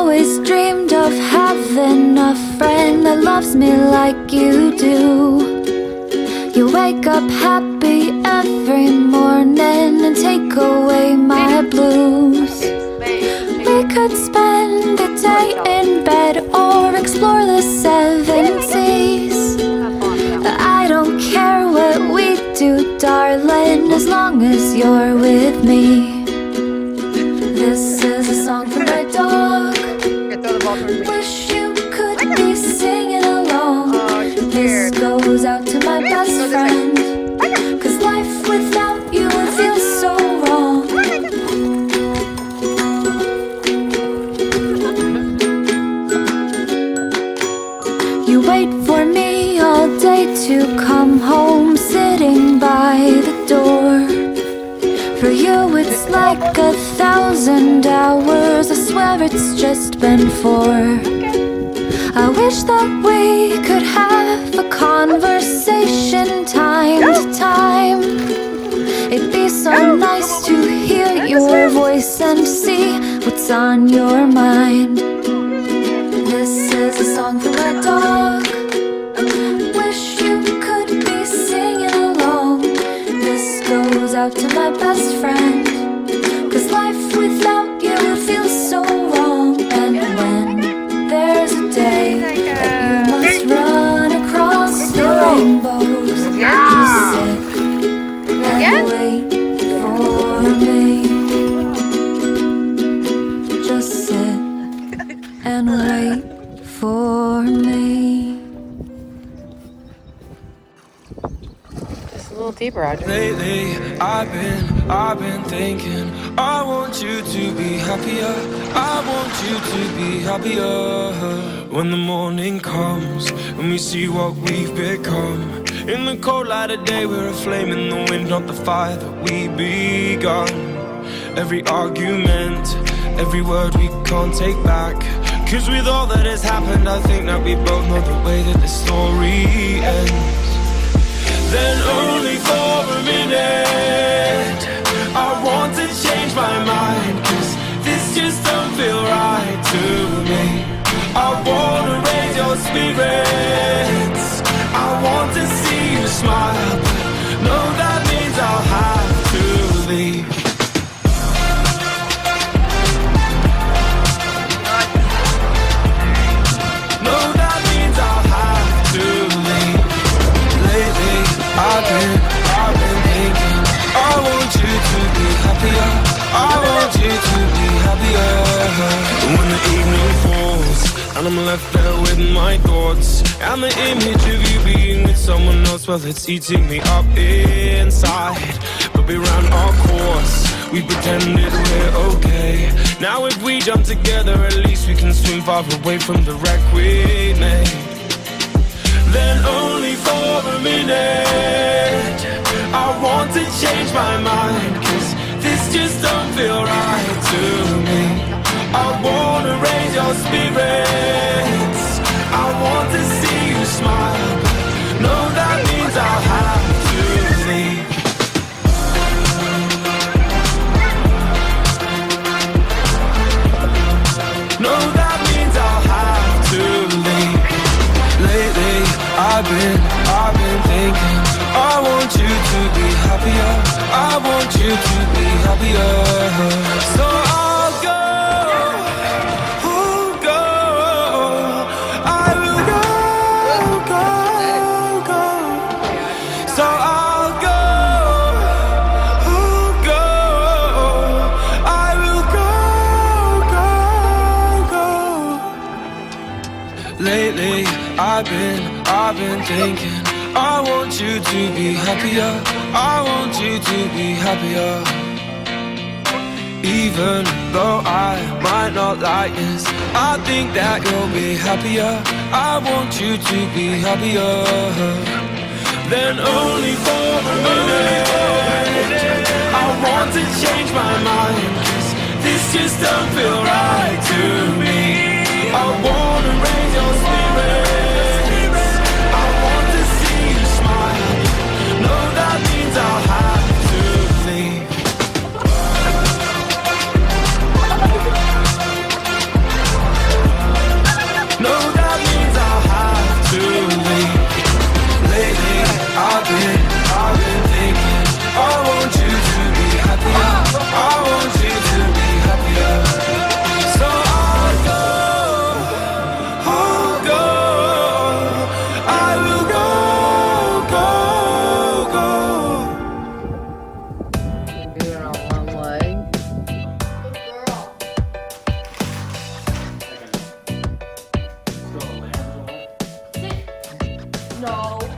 always dreamed of having a friend that loves me like you do. You wake up happy every morning and take away my blues. We could spend the day in bed or explore the 7 seas. I don't care what we do, darling, as long as you're with me. This is a song for my dog. Wish you could be singing along. This goes out to my best friend, 'cause life without you would feel so wrong. You wait for me all day to come home, sitting by the door. For you it's like 1,000 hours, I swear it's just been 4. I wish that we could have a conversation time to time. It'd be so nice to hear your voice and see what's on your mind. This is a song for my dog. Wish you could be singing along. This goes out to my best friend, 'cause life without you would feel so wrong. And when there's a day that you must run across the rainbows, just sit and wait for me. Just sit and wait for me. Just a little deeper, Audrey. Lately, I've been thinking, I want you to be happier. I want you to be happier. When the morning comes and we see what we've become, in the cold light of day we're a flame in the wind, not the fire that we begun. Every argument, every word we can't take back, 'cause with all that has happened I think that we both know the way that the story ends. Then only for a minute I want to change my mind, 'cause this just don't feel right to me. I wanna raise your spirits, I want to see you smile, but no, that means I'll have to leave. No, that means I'll have to leave. Lately, I've been thinking, I want you to be happier. I want you to be happier. When the evening falls and I'm left there with my thoughts, and the image of you being with someone else, well, it's eating me up inside. But we ran our course, we pretended we're okay. Now if we jump together, at least we can swim far away from the wreck we made. Then only for a minute I want to change my mind, 'cause this just don't feel right to me. I wanna raise your spirits, I want to see you smile, but no, that means I'll have to leave. No, that means I'll have to leave. Lately, I've been thinking, I want you to be happier. I want you to be happier. So I'll go, oh, go. I will go, go. So I'll go, oh, go. I will go. Lately, I've been thinking, I want you to be happier. I want you to be happier. Even though I might not like this, I think that you'll be happier. I want you to be happier. Then only for a minute I want to change my mind, 'cause this just don't feel right to me. I wanna raise your spirits, I want to see you smile. No, that means I'll have to leave. No.